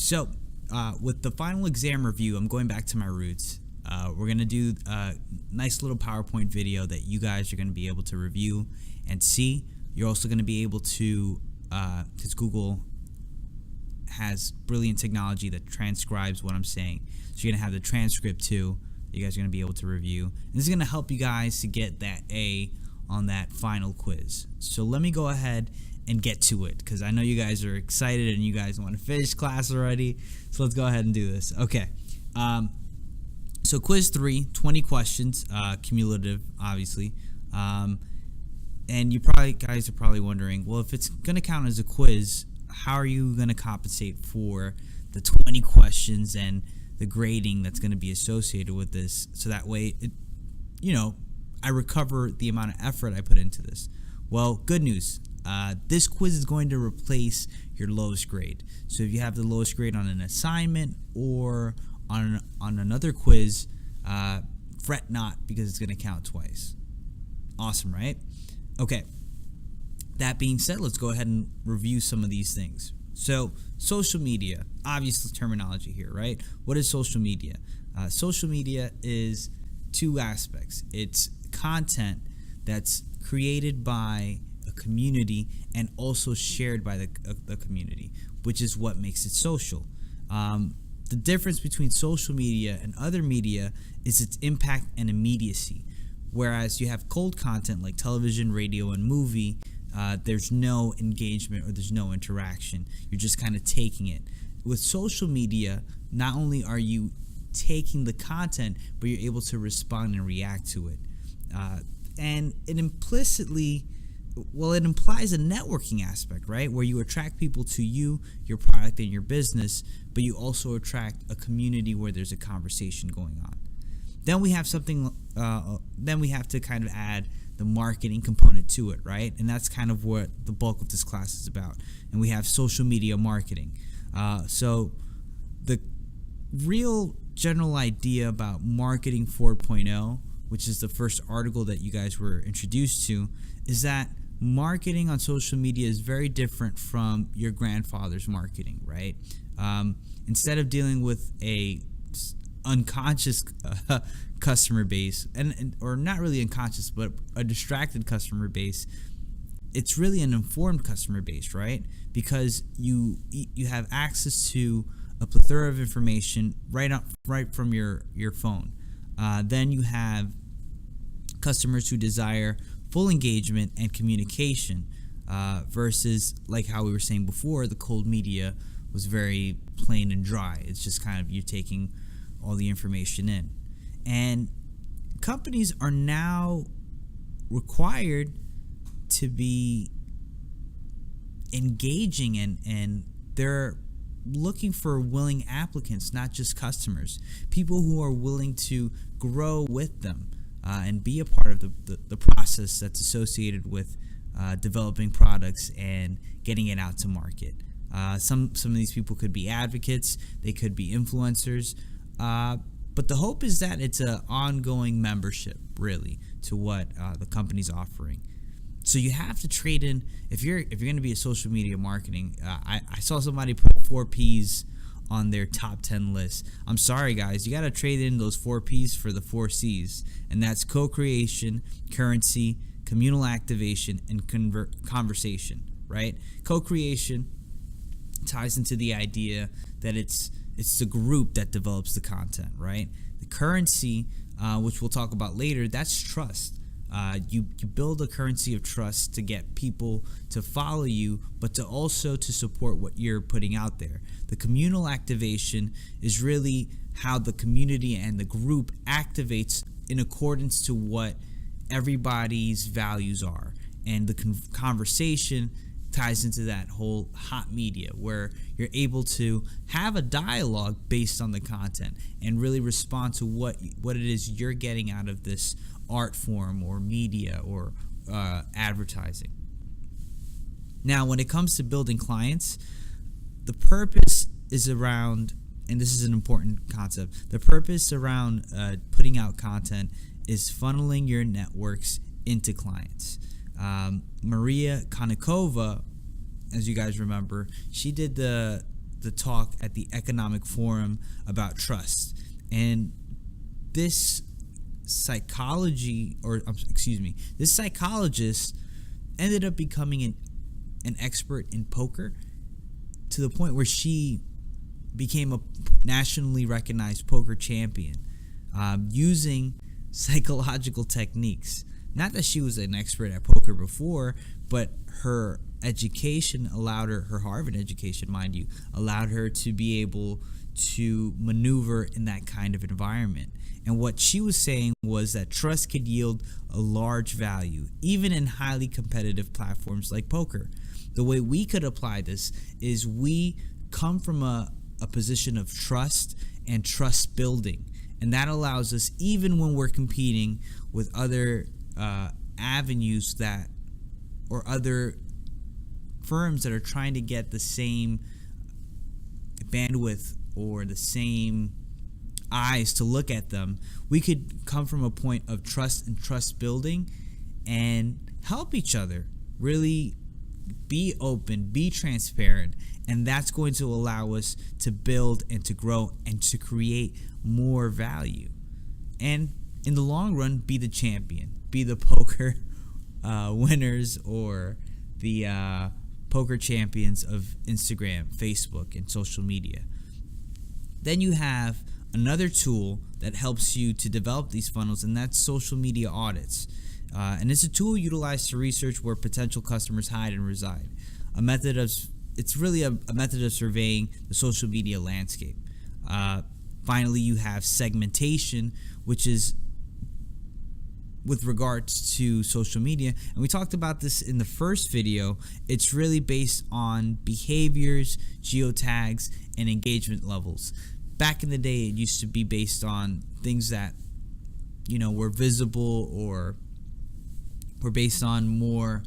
So, with the final exam review, I'm going back to my roots. We're going to do a nice little PowerPoint video that you guys are going to be able to review and see. You're also going to be able to, because Google has brilliant technology that transcribes what I'm saying. So you're going to have the transcript too that you guys are going to be able to review. And this is going to help you guys to get that A on that final quiz. So let me go ahead and get to it, because I know you guys are excited and you guys want to finish class already. So let's go ahead and do this. Okay. So quiz 3, 20 questions, cumulative, obviously. And you guys are probably wondering, well, if it's going to count as a quiz, how are you going to compensate for the 20 questions and the grading that's going to be associated with this? So that way, I recover the amount of effort I put into this. Well, good news. This quiz is going to replace your lowest grade. So if you have the lowest grade on an assignment or on another quiz, fret not, because it's going to count twice. Awesome, right? Okay. That being said, let's go ahead and review some of these things. So, social media, obvious terminology here, right? What is social media? Social media is two aspects. It's content that's created by a community and also shared by the community, which is what makes it social. The difference between social media and other media is its impact and immediacy. Whereas you have cold content like television, radio, and movie, there's no engagement or there's no interaction. You're just kind of taking it. With social media, not only are you taking the content, but you're able to respond and react to it. And it implies a networking aspect, right? Where you attract people to you, your product, and your business, but you also attract a community where there's a conversation going on. Then we have then we have to kind of add the marketing component to it, right? And that's kind of what the bulk of this class is about. And we have social media marketing. So the real general idea about marketing 4.0, which is the first article that you guys were introduced to, is that marketing on social media is very different from your grandfather's marketing, right? Instead of dealing with a unconscious customer base, or not really unconscious, but a distracted customer base, it's really an informed customer base, right? Because you have access to a plethora of information right from your phone. Then you have customers who desire full engagement and communication, versus, like how we were saying before, the cold media was very plain and dry. It's just kind of you taking all the information in. And companies are now required to be engaging, and they're looking for willing applicants, not just customers. People who are willing to grow with them and be a part of the process that's associated with developing products and getting it out to market. Some of these people could be advocates, they could be influencers, but the hope is that it's an ongoing membership, really, to what the company's offering. So you have to trade in. If you're going to be a social media marketing, I saw somebody put 4 Ps on their top 10 list. I'm sorry, guys, you got to trade in those 4 Ps for the 4 Cs, and that's co-creation, currency, communal activation, and conversation. Right? Co-creation ties into the idea that it's the group that develops the content, right? The currency, which we'll talk about later, that's trust. You build a currency of trust to get people to follow you, but to also to support what you're putting out there. The communal activation is really how the community and the group activates in accordance to what everybody's values are. And the conversation ties into that whole hot media, where you're able to have a dialogue based on the content and really respond to what it is you're getting out of this art form or media or advertising. Now, when it comes to building clients, the purpose is around, and this is an important concept, the purpose around putting out content is funneling your networks into clients. Maria Konnikova, as you guys remember, she did the the talk at the Economic Forum about trust. And this this psychologist ended up becoming an expert in poker to the point where she became a nationally recognized poker champion, using psychological techniques. Not that she was an expert at poker before, but her education allowed her Harvard education, mind you, allowed her to be able to maneuver in that kind of environment. And what she was saying was that trust could yield a large value, even in highly competitive platforms like poker. The way we could apply this is we come from a position of trust and trust building. And that allows us, even when we're competing with other avenues that, or other firms that are trying to get the same bandwidth or the same eyes to look at them, we could come from a point of trust and trust building and help each other. Really be open, be transparent, and that's going to allow us to build and to grow and to create more value. And in the long run, be the champion, be the poker winners or the poker champions of Instagram, Facebook, and social media. Then you have another tool that helps you to develop these funnels, and that's social media audits. And it's a tool utilized to research where potential customers hide and reside. It's really a method of surveying the social media landscape. Finally, you have segmentation, which is with regards to social media. And we talked about this in the first video. It's really based on behaviors, geotags, and engagement levels. Back in the day, it used to be based on things that, were visible or were based on more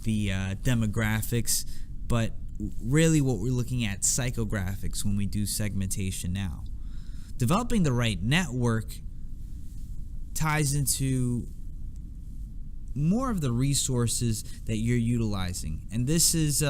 the demographics. But really what we're looking at psychographics when we do segmentation now. Developing the right network ties into more of the resources that you're utilizing. And this is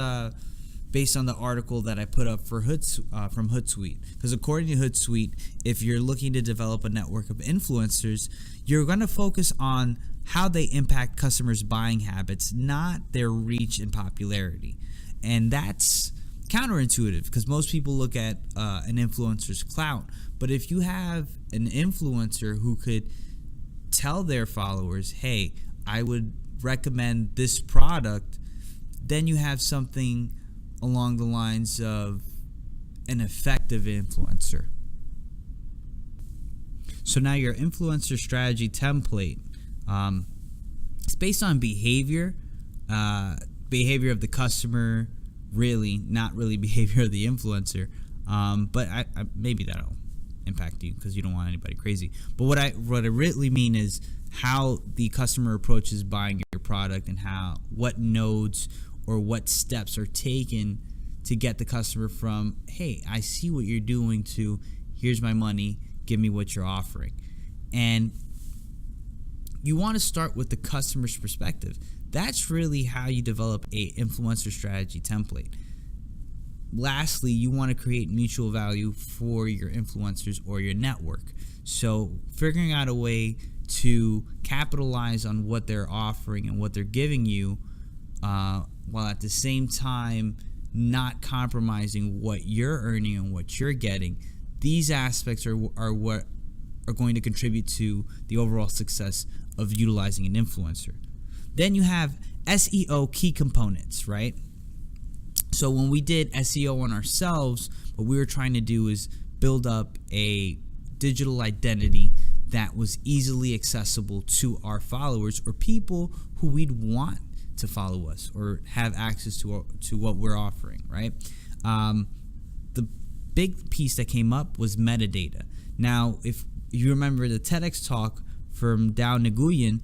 based on the article that I put up for from Hootsuite. Because according to Hootsuite, if you're looking to develop a network of influencers, you're going to focus on how they impact customers' buying habits, not their reach and popularity. And that's counterintuitive because most people look at an influencer's clout. But if you have an influencer who could tell their followers, hey, I would recommend this product, then you have something along the lines of an effective influencer. So now your influencer strategy template, it's based on behavior of the customer, really, not really behavior of the influencer. But I maybe that'll impact you because you don't want anybody crazy. But what I really mean is how the customer approaches buying your product and what nodes or what steps are taken to get the customer from, hey, I see what you're doing, to here's my money, give me what you're offering. And you want to start with the customer's perspective. That's really how you develop a influencer strategy template. Lastly, you want to create mutual value for your influencers or your network. So figuring out a way to capitalize on what they're offering and what they're giving you, while at the same time not compromising what you're earning and what you're getting. These aspects are what are going to contribute to the overall success of utilizing an influencer. Then you have SEO key components, right? So when we did SEO on ourselves, what we were trying to do is build up a digital identity that was easily accessible to our followers or people who we'd want to follow us or have access to what we're offering, right? The big piece that came up was metadata. Now, if you remember the TEDx talk from Dao Nguyen,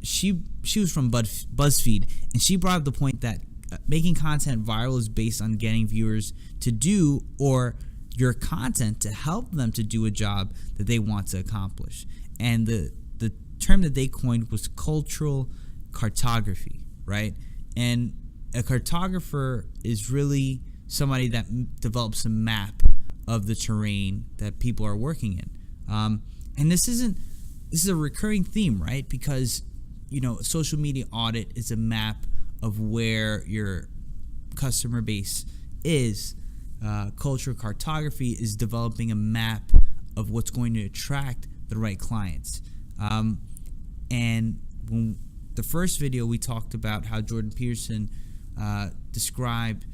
she was from BuzzFeed, and she brought up the point that making content viral is based on getting viewers to do, or your content to help them to do a job that they want to accomplish. And the term that they coined was cultural cartography, right? And a cartographer is really somebody that develops a map of the terrain that people are working in. And this is a recurring theme, right? Because, a social media audit is a map of where your customer base is. Cultural cartography is developing a map of what's going to attract the right clients. And when the first video, we talked about how Jordan Peterson described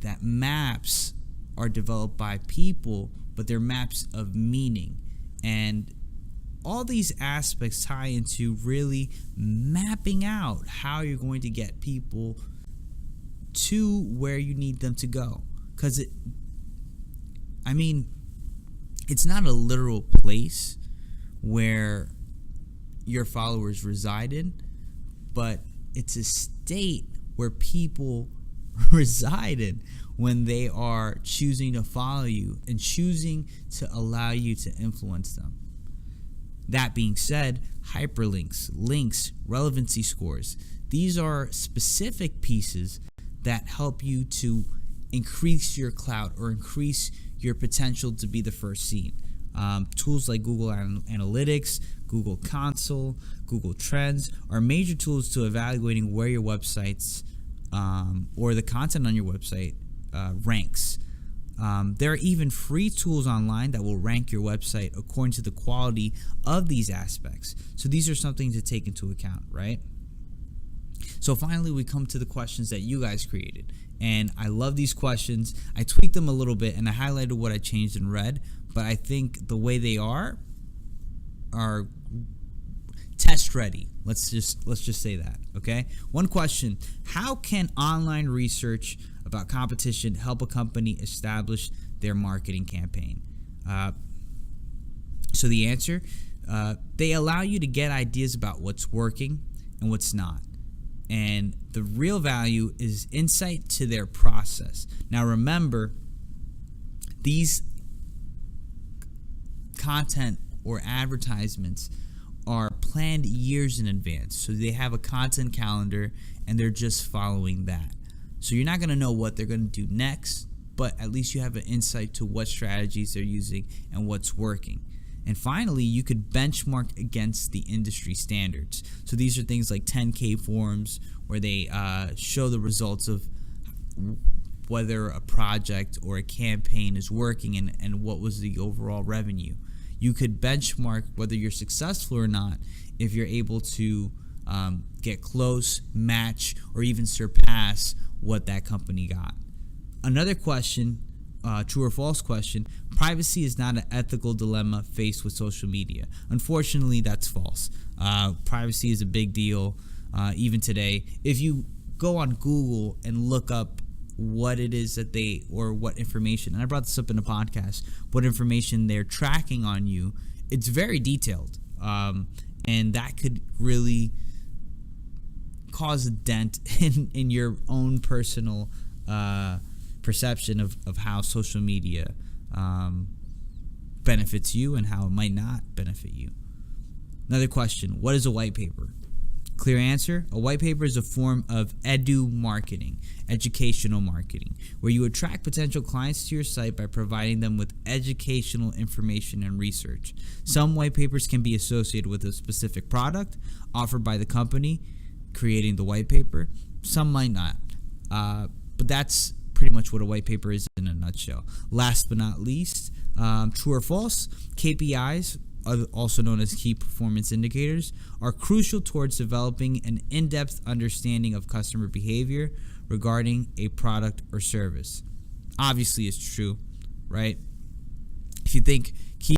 that maps are developed by people, but they're maps of meaning. And all these aspects tie into really mapping out how you're going to get people to where you need them to go. Because it's not a literal place where your followers reside in, but it's a state where people reside in when they are choosing to follow you and choosing to allow you to influence them. That being said, hyperlinks, links, relevancy scores, these are specific pieces that help you to increase your clout or increase your potential to be the first seen. Tools like Google Analytics, Google Console, Google Trends are major tools to evaluating where your websites or the content on your website ranks. There are even free tools online that will rank your website according to the quality of these aspects. So these are something to take into account, right? So finally, we come to the questions that you guys created. And I love these questions. I tweaked them a little bit and I highlighted what I changed in red, but I think the way they are test ready. Let's just say that, okay? One question: how can online research about competition help a company establish their marketing campaign? So the answer, they allow you to get ideas about what's working and what's not. And the real value is insight to their process. Now remember, these content or advertisements are planned years in advance. So they have a content calendar and they're just following that. So you're not going to know what they're going to do next, but at least you have an insight to what strategies they're using and what's working. And finally, you could benchmark against the industry standards. So these are things like 10K forums where they show the results of whether a project or a campaign is working and what was the overall revenue. You could benchmark whether you're successful or not if you're able to get close, match, or even surpass what that company got. Another question, true or false question: privacy is not an ethical dilemma faced with social media. Unfortunately, that's false. Privacy is a big deal even today. If you go on Google and look up what it is that or what information, and I brought this up in a podcast, what information they're tracking on you, it's very detailed. And that could really cause a dent in your own personal perception of how social media benefits you and how it might not benefit you. Another question: what is a white paper? Clear answer: a white paper is a form of educational marketing, where you attract potential clients to your site by providing them with educational information and research. Some white papers can be associated with a specific product offered by the company creating the white paper. Some might not. But that's pretty much what a white paper is in a nutshell. Last but not least, true or false: KPIs, also known as key performance indicators, are crucial towards developing an in-depth understanding of customer behavior regarding a product or service. Obviously, it's true, right? If you think